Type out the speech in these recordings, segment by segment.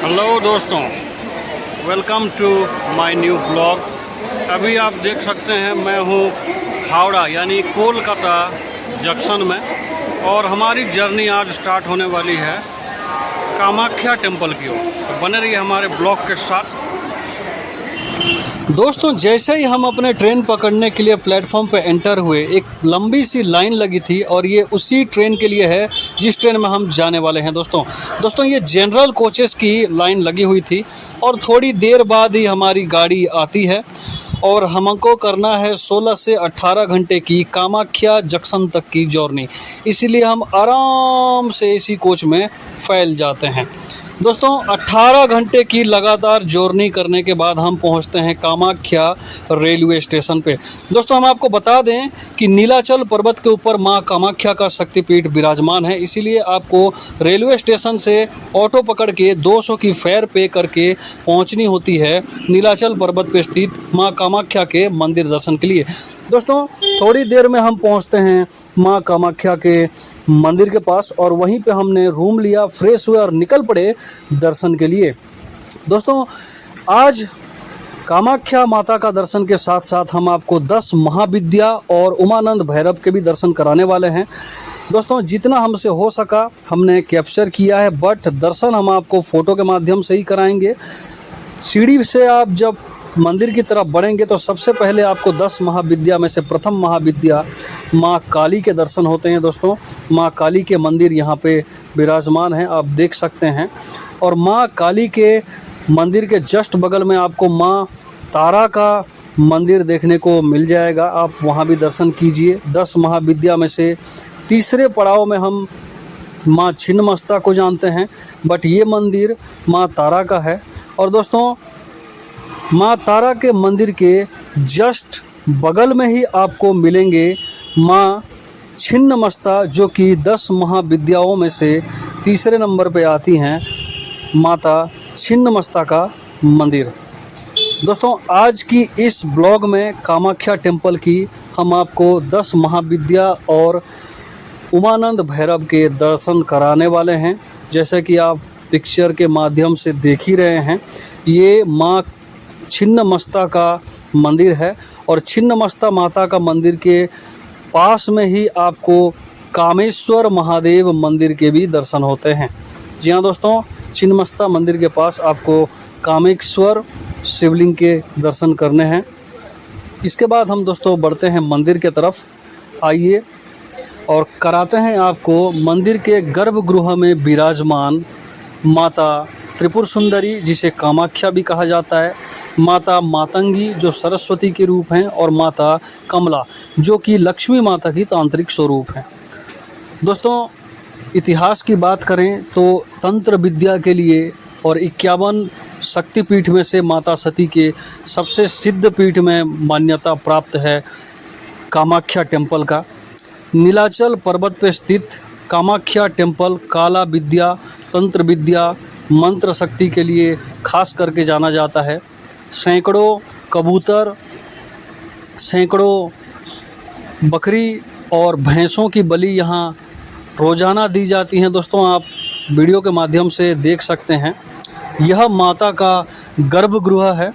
Hello दोस्तों, welcome to my new blog. अभी आप देख सकते हैं मैं हूँ हावड़ा यानी कोलकाता जंक्शन में, और हमारी जर्नी आज स्टार्ट होने वाली है कामाख्या टेम्पल की ओर। तो बने रहिए हमारे ब्लॉग के साथ। दोस्तों, जैसे ही हम अपने ट्रेन पकड़ने के लिए प्लेटफॉर्म पे एंटर हुए, एक लंबी सी लाइन लगी थी और ये उसी ट्रेन के लिए है जिस ट्रेन में हम जाने वाले हैं। दोस्तों ये जनरल कोचेस की लाइन लगी हुई थी और थोड़ी देर बाद ही हमारी गाड़ी आती है और हमको करना है 16 से 18 घंटे की कामाख्या जंक्शन तक की जर्नी। इसीलिए हम आराम से इसी कोच में फैल जाते हैं। दोस्तों 18 घंटे की लगातार जर्नी करने के बाद हम पहुंचते हैं कामाख्या रेलवे स्टेशन पे। दोस्तों हम आपको बता दें कि नीलाचल पर्वत के ऊपर मां कामाख्या का शक्तिपीठ विराजमान है, इसीलिए आपको रेलवे स्टेशन से ऑटो पकड़ के 200 की फेयर पे करके पहुंचनी होती है नीलाचल पर्वत पे स्थित मां कामाख्या के मंदिर दर्शन के लिए। दोस्तों थोड़ी देर में हम पहुँचते हैं मां कामाख्या के मंदिर के पास और वहीं पे हमने रूम लिया, फ्रेश हुए और निकल पड़े दर्शन के लिए। दोस्तों आज कामाख्या माता का दर्शन के साथ साथ हम आपको 10 महाविद्या और उमानंद भैरव के भी दर्शन कराने वाले हैं। दोस्तों जितना हमसे हो सका हमने कैप्चर किया है, बट दर्शन हम आपको फ़ोटो के माध्यम से ही कराएंगे। सीढ़ी से आप जब मंदिर की तरफ बढ़ेंगे तो सबसे पहले आपको 10 महाविद्या में से प्रथम महाविद्या माँ काली के दर्शन होते हैं। दोस्तों माँ काली के मंदिर यहाँ पे विराजमान हैं, आप देख सकते हैं। और माँ काली के मंदिर के जस्ट बगल में आपको माँ तारा का मंदिर देखने को मिल जाएगा, आप वहाँ भी दर्शन कीजिए। 10 महाविद्या में से तीसरे पड़ाव में हम माँ छिन्नमस्ता को जानते हैं, बट ये मंदिर माँ तारा का है। और दोस्तों माँ तारा के मंदिर के जस्ट बगल में ही आपको मिलेंगे माँ छिन्नमस्ता, जो कि 10 महाविद्याओं में से तीसरे नंबर पे आती हैं, माता छिन्नमस्ता का मंदिर। दोस्तों आज की इस ब्लॉग में कामाख्या टेम्पल की हम आपको 10 महाविद्या और उमानंद भैरव के दर्शन कराने वाले हैं। जैसे कि आप पिक्चर के माध्यम से देख ही रहे हैं, ये माँ छिन्नमस्ता का मंदिर है और छिन्नमस्ता माता का मंदिर के पास में ही आपको कामेश्वर महादेव मंदिर के भी दर्शन होते हैं। जी हाँ दोस्तों, छिन्नमस्ता मंदिर के पास आपको कामेश्वर शिवलिंग के दर्शन करने हैं। इसके बाद हम दोस्तों बढ़ते हैं मंदिर के तरफ। आइए और कराते हैं आपको मंदिर के गर्भगृह में विराजमान माता त्रिपुर सुंदरी, जिसे कामाख्या भी कहा जाता है, माता मातंगी जो सरस्वती के रूप हैं, और माता कमला जो कि लक्ष्मी माता की तांत्रिक स्वरूप हैं। दोस्तों इतिहास की बात करें तो तंत्र विद्या के लिए और 51 शक्तिपीठ में से माता सती के सबसे सिद्ध पीठ में मान्यता प्राप्त है कामाख्या टेम्पल का। नीलाचल पर्वत पर स्थित कामाख्या टेम्पल काला विद्या, तंत्र विद्या, मंत्र शक्ति के लिए खास करके जाना जाता है। सैकड़ों कबूतर, सैकड़ों बकरी और भैंसों की बलि यहाँ रोज़ाना दी जाती हैं। दोस्तों आप वीडियो के माध्यम से देख सकते हैं, यह माता का गर्भगृह है।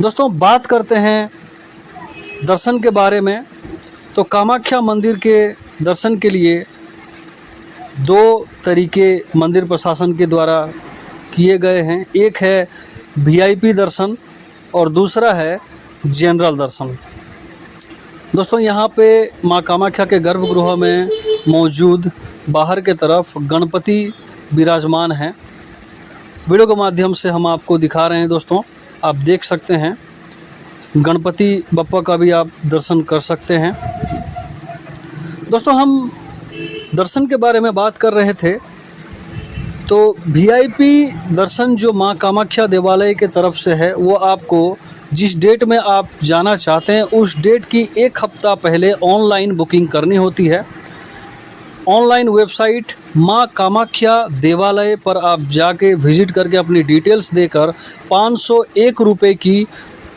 दोस्तों बात करते हैं दर्शन के बारे में, तो कामाख्या मंदिर के दर्शन के लिए 2 तरीके मंदिर प्रशासन के द्वारा किए गए हैं। एक है VIP दर्शन और दूसरा है जनरल दर्शन। दोस्तों यहाँ पे माँ कामाख्या के गर्भगृह में मौजूद बाहर के तरफ गणपति विराजमान हैं। वीडियो के माध्यम से हम आपको दिखा रहे हैं। दोस्तों आप देख सकते हैं गणपति बप्पा का भी आप दर्शन कर सकते हैं। दोस्तों हम दर्शन के बारे में बात कर रहे थे, तो VIP दर्शन जो माँ कामाख्या देवालय के तरफ से है, वो आपको जिस डेट में आप जाना चाहते हैं उस डेट की 1 हफ्ता पहले ऑनलाइन बुकिंग करनी होती है। ऑनलाइन वेबसाइट माँ कामाख्या देवालय पर आप जाके विज़िट करके अपनी डिटेल्स देकर 501 रुपये की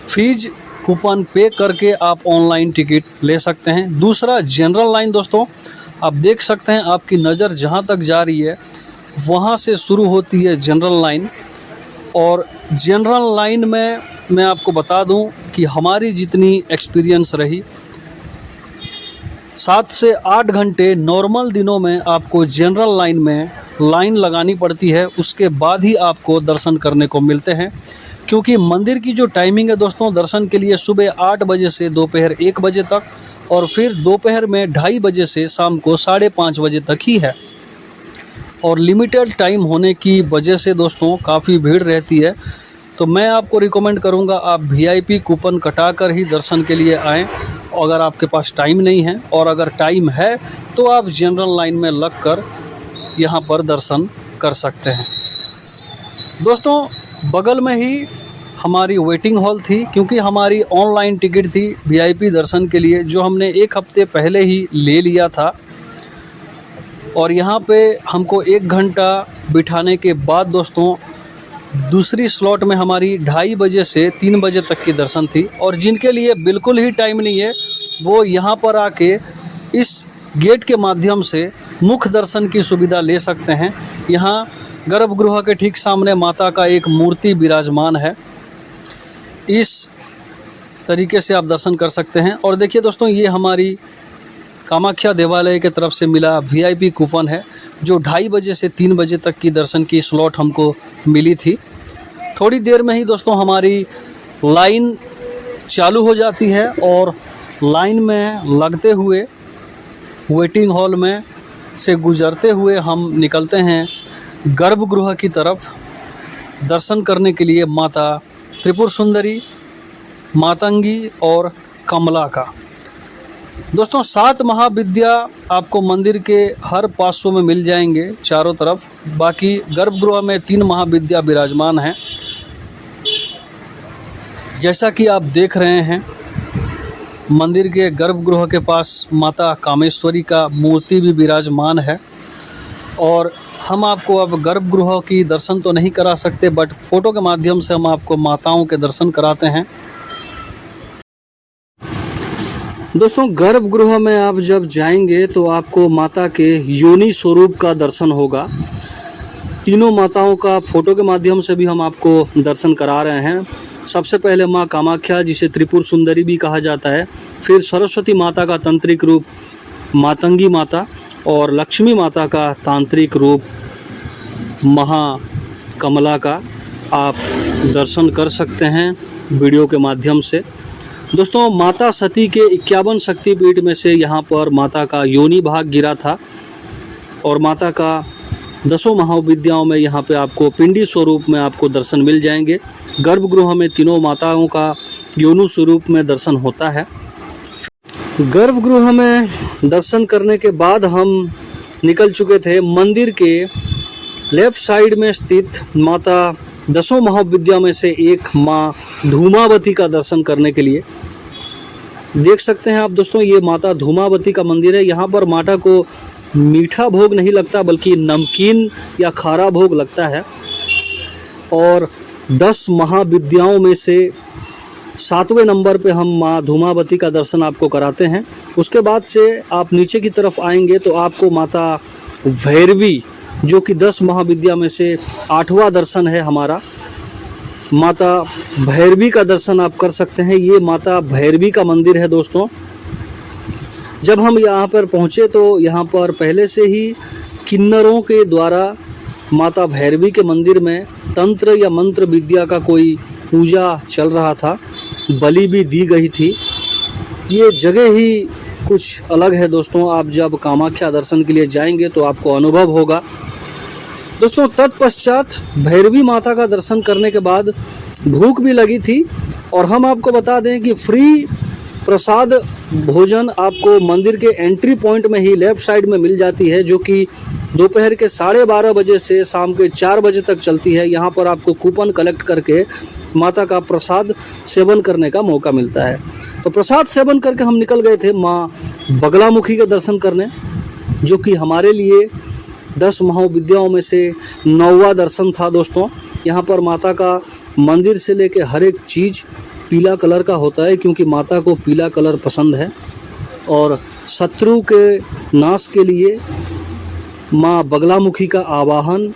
फ़ीस कूपन पे करके आप ऑनलाइन टिकट ले सकते हैं। दूसरा जनरल लाइन। दोस्तों आप देख सकते हैं, आपकी नज़र जहाँ तक जा रही है वहाँ से शुरू होती है जनरल लाइन। और जनरल लाइन में मैं आपको बता दूं कि हमारी जितनी एक्सपीरियंस रही, 7 से 8 घंटे नॉर्मल दिनों में आपको जनरल लाइन में लाइन लगानी पड़ती है, उसके बाद ही आपको दर्शन करने को मिलते हैं। क्योंकि मंदिर की जो टाइमिंग है दोस्तों, दर्शन के लिए सुबह 8 बजे से दोपहर 1 बजे तक, और फिर दोपहर में 2:30 बजे से शाम को 5:30 बजे तक ही है। और लिमिटेड टाइम होने की वजह से दोस्तों काफ़ी भीड़ रहती है। तो मैं आपको रिकमेंड करूंगा आप VIP कूपन कटाकर ही दर्शन के लिए आएँ, अगर आपके पास टाइम नहीं है। और अगर टाइम है तो आप जनरल लाइन में लगकर यहाँ पर दर्शन कर सकते हैं। दोस्तों बगल में ही हमारी वेटिंग हॉल थी, क्योंकि हमारी ऑनलाइन टिकट थी VIP दर्शन के लिए, जो हमने 1 हफ्ते पहले ही ले लिया था। और यहाँ पे हमको 1 घंटा बिठाने के बाद दोस्तों दूसरी स्लॉट में हमारी 2:30 बजे से 3 बजे तक की दर्शन थी। और जिनके लिए बिल्कुल ही टाइम नहीं है वो यहाँ पर आके इस गेट के माध्यम से मुख्य दर्शन की सुविधा ले सकते हैं। यहाँ गर्भगृह के ठीक सामने माता का एक मूर्ति विराजमान है, इस तरीके से आप दर्शन कर सकते हैं। और देखिए दोस्तों, ये हमारी कामाख्या देवालय के तरफ से मिला VIP कूपन है, जो 2:30 बजे से 3 बजे तक की दर्शन की स्लॉट हमको मिली थी। थोड़ी देर में ही दोस्तों हमारी लाइन चालू हो जाती है, और लाइन में लगते हुए वेटिंग हॉल में से गुजरते हुए हम निकलते हैं गर्भगृह की तरफ दर्शन करने के लिए माता त्रिपुर सुंदरी, मातंगी और कमला का। दोस्तों 7 महाविद्या आपको मंदिर के हर पार्श्व में मिल जाएंगे चारों तरफ। बाकी गर्भगृह में 3 महाविद्या विराजमान हैं। जैसा कि आप देख रहे हैं, मंदिर के गर्भगृह के पास माता कामेश्वरी का मूर्ति भी विराजमान है। और हम आपको अब गर्भगृह की दर्शन तो नहीं करा सकते, बट फ़ोटो के माध्यम से हम आपको माताओं के दर्शन कराते हैं। दोस्तों गर्भगृह में आप जब जाएंगे तो आपको माता के योनि स्वरूप का दर्शन होगा। तीनों माताओं का फ़ोटो के माध्यम से भी हम आपको दर्शन करा रहे हैं। सबसे पहले माँ कामाख्या, जिसे त्रिपुर सुंदरी भी कहा जाता है, फिर सरस्वती माता का तांत्रिक रूप मातंगी माता, और लक्ष्मी माता का तांत्रिक रूप महाकमला का आप दर्शन कर सकते हैं वीडियो के माध्यम से। दोस्तों माता सती के 51 शक्तिपीठ में से यहाँ पर माता का योनि भाग गिरा था, और माता का 10 महाविद्याओं में यहाँ पे आपको पिंडी स्वरूप में आपको दर्शन मिल जाएंगे। गर्भगृह में तीनों माताओं का योनि स्वरूप में दर्शन होता है। गर्भगृह में दर्शन करने के बाद हम निकल चुके थे मंदिर के लेफ्ट साइड में स्थित माता 10 महाविद्या में से एक माँ धूमावती का दर्शन करने के लिए। देख सकते हैं आप दोस्तों, ये माता धूमावती का मंदिर है। यहाँ पर माता को मीठा भोग नहीं लगता, बल्कि नमकीन या खारा भोग लगता है। और 10 महाविद्याओं में से 7वें नंबर पे हम माँ धूमावती का दर्शन आपको कराते हैं। उसके बाद से आप नीचे की तरफ आएंगे तो आपको माता भैरवी, जो कि 10 महाविद्या में से 8वां दर्शन है हमारा, माता भैरवी का दर्शन आप कर सकते हैं। ये माता भैरवी का मंदिर है दोस्तों। जब हम यहाँ पर पहुँचे तो यहाँ पर पहले से ही किन्नरों के द्वारा माता भैरवी के मंदिर में तंत्र या मंत्र विद्या का कोई पूजा चल रहा था, बलि भी दी गई थी। ये जगह ही कुछ अलग है दोस्तों। आप जब कामाख्या दर्शन के लिए जाएंगे तो आपको अनुभव होगा। दोस्तों तत्पश्चात भैरवी माता का दर्शन करने के बाद भूख भी लगी थी, और हम आपको बता दें कि फ्री प्रसाद भोजन आपको मंदिर के एंट्री पॉइंट में ही लेफ़्ट साइड में मिल जाती है, जो कि दोपहर के 12:30 बजे से शाम के 4 बजे तक चलती है। यहाँ पर आपको कूपन कलेक्ट करके माता का प्रसाद सेवन करने का मौका मिलता है। तो प्रसाद सेवन करके हम निकल गए थे माँ बगलामुखी के दर्शन करने, जो कि हमारे लिए 10 महाविद्याओं में से 9वां दर्शन था दोस्तों। यहाँ पर माता का मंदिर से लेके हर एक चीज़ पीला कलर का होता है, क्योंकि माता को पीला कलर पसंद है। और शत्रु के नाश के लिए माँ बगलामुखी का आवाहन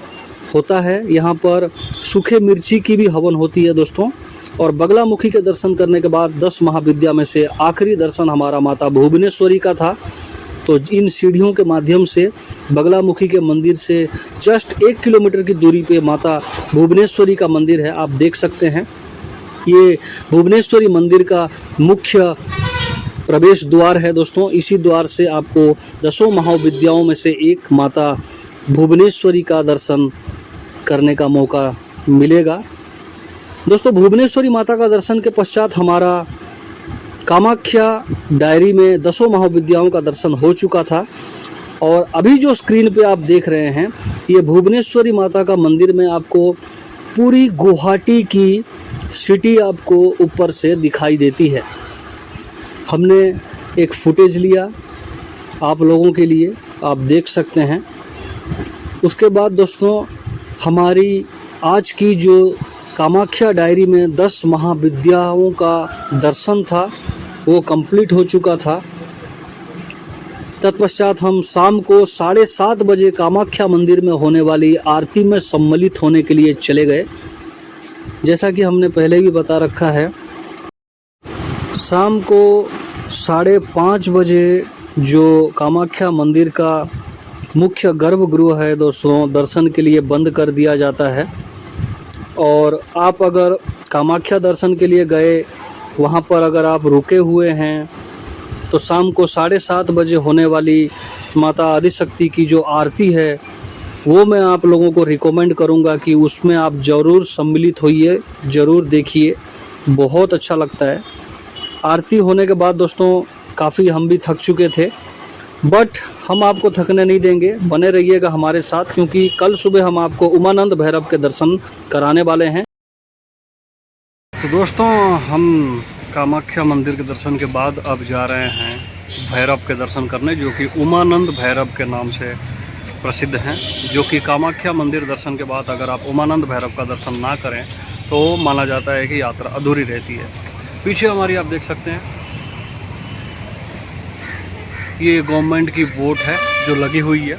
होता है। यहाँ पर सूखे मिर्ची की भी हवन होती है दोस्तों। और बगलामुखी के दर्शन करने के बाद 10 महाविद्या में से आखिरी दर्शन हमारा माता भुवनेश्वरी का था। तो इन सीढ़ियों के माध्यम से बगलामुखी के मंदिर से जस्ट 1 किलोमीटर की दूरी पे माता भुवनेश्वरी का मंदिर है, आप देख सकते हैं। ये भुवनेश्वरी मंदिर का मुख्य प्रवेश द्वार है दोस्तों। इसी द्वार से आपको 10 महाविद्याओं में से एक माता भुवनेश्वरी का दर्शन करने का मौका मिलेगा। दोस्तों भुवनेश्वरी माता का दर्शन के पश्चात हमारा कामाख्या डायरी में 10 महाविद्याओं का दर्शन हो चुका था। और अभी जो स्क्रीन पे आप देख रहे हैं, ये भुवनेश्वरी माता का मंदिर में आपको पूरी गुवाहाटी की सिटी आपको ऊपर से दिखाई देती है। हमने एक फुटेज लिया आप लोगों के लिए, आप देख सकते हैं। उसके बाद दोस्तों हमारी आज की जो कामाख्या डायरी में 10 महाविद्याओं का दर्शन था वो कंप्लीट हो चुका था। तत्पश्चात हम शाम को 7:30 बजे कामाख्या मंदिर में होने वाली आरती में सम्मिलित होने के लिए चले गए। जैसा कि हमने पहले भी बता रखा है, शाम को 5:30 बजे जो कामाख्या मंदिर का मुख्य गर्भगृह है दोस्तों, दर्शन के लिए बंद कर दिया जाता है। और आप अगर कामाख्या दर्शन के लिए गए, वहाँ पर अगर आप रुके हुए हैं, तो शाम को 7:30 बजे होने वाली माता आदिशक्ति की जो आरती है वो मैं आप लोगों को रिकमेंड करूँगा कि उसमें आप ज़रूर सम्मिलित होइए, ज़रूर देखिए, बहुत अच्छा लगता है। आरती होने के बाद दोस्तों काफ़ी हम भी थक चुके थे, बट हम आपको थकने नहीं देंगे, बने रहिएगा हमारे साथ, क्योंकि कल सुबह हम आपको उमानंद भैरव के दर्शन कराने वाले हैं। तो दोस्तों हम कामाख्या मंदिर के दर्शन के बाद अब जा रहे हैं भैरव के दर्शन करने, जो कि उमानंद भैरव के नाम से प्रसिद्ध हैं। जो कि कामाख्या मंदिर दर्शन के बाद अगर आप उमानंद भैरव का दर्शन ना करें तो माना जाता है कि यात्रा अधूरी रहती है। पीछे हमारी आप देख सकते हैं, ये गवर्नमेंट की वोट है जो लगी हुई है।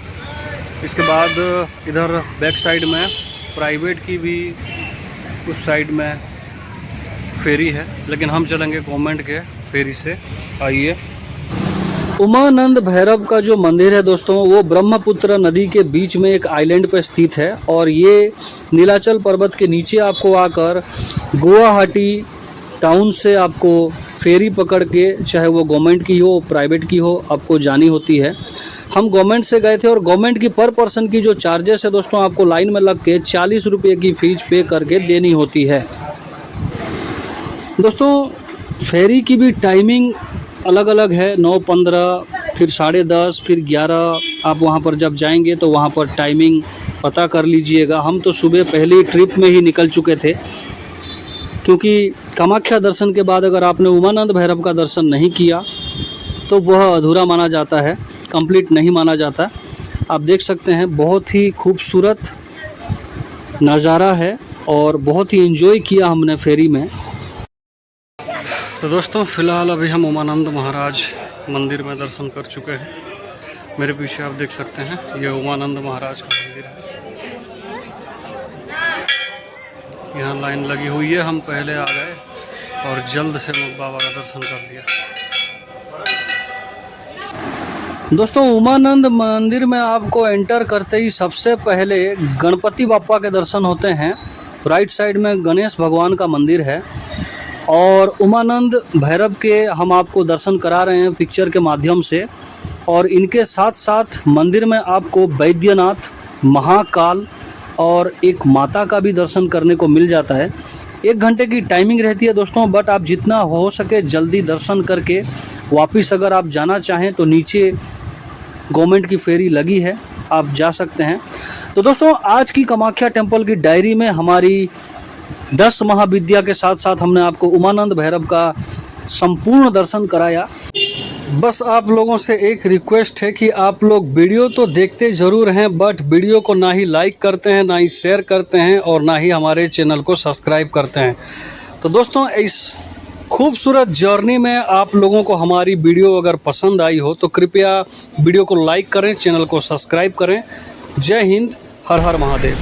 इसके बाद इधर बैक साइड में प्राइवेट की भी उस साइड में फेरी है, लेकिन हम चलेंगे गवर्नमेंट के फेरी से। आइए। उमानंद भैरव का जो मंदिर है दोस्तों, वो ब्रह्मपुत्र नदी के बीच में एक आइलैंड पर स्थित है। और ये नीलाचल पर्वत के नीचे आपको आकर गुवाहाटी टाउन से आपको फेरी पकड़ के, चाहे वो गवर्नमेंट की हो प्राइवेट की हो, आपको जानी होती है। हम गवर्नमेंट से गए थे और गवर्नमेंट की पर पर्सन की जो चार्जेस है दोस्तों, आपको लाइन में लग के 40 रुपये की फ़ीस पे करके देनी होती है। दोस्तों फेरी की भी टाइमिंग अलग अलग है, 9:15, फिर 10:30, फिर 11। आप वहाँ पर जब जाएंगे तो वहाँ पर टाइमिंग पता कर लीजिएगा। हम तो सुबह पहली ट्रिप में ही निकल चुके थे, क्योंकि कामाख्या दर्शन के बाद अगर आपने उमानंद भैरव का दर्शन नहीं किया तो वह अधूरा माना जाता है, कंप्लीट नहीं माना जाता। आप देख सकते हैं बहुत ही खूबसूरत नज़ारा है और बहुत ही एंजॉय किया हमने फेरी में। तो दोस्तों फ़िलहाल अभी हम उमानंद महाराज मंदिर में दर्शन कर चुके हैं। मेरे पीछे आप देख सकते हैं ये उमानंद महाराज का मंदिर है। यहाँ लाइन लगी हुई है, हम पहले आ गए और जल्द से बाबा का दर्शन कर लिया। दोस्तों उमानंद मंदिर में आपको एंटर करते ही सबसे पहले गणपति बाप्पा के दर्शन होते हैं। राइट साइड में गणेश भगवान का मंदिर है और उमानंद भैरव के हम आपको दर्शन करा रहे हैं पिक्चर के माध्यम से। और इनके साथ साथ मंदिर में आपको वैद्यनाथ, महाकाल और एक माता का भी दर्शन करने को मिल जाता है। 1 घंटे की टाइमिंग रहती है दोस्तों, बट आप जितना हो सके जल्दी दर्शन करके वापस अगर आप जाना चाहें तो नीचे गवर्नमेंट की फेरी लगी है, आप जा सकते हैं। तो दोस्तों आज की कामाख्या टेम्पल की डायरी में हमारी 10 महाविद्या के साथ साथ हमने आपको उमानंद भैरव का संपूर्ण दर्शन कराया। बस आप लोगों से एक रिक्वेस्ट है कि आप लोग वीडियो तो देखते ज़रूर हैं, बट वीडियो को ना ही लाइक करते हैं, ना ही शेयर करते हैं और ना ही हमारे चैनल को सब्सक्राइब करते हैं। तो दोस्तों इस खूबसूरत जर्नी में आप लोगों को हमारी वीडियो अगर पसंद आई हो तो कृपया वीडियो को लाइक करें, चैनल को सब्सक्राइब करें। जय हिंद, हर हर महादेव।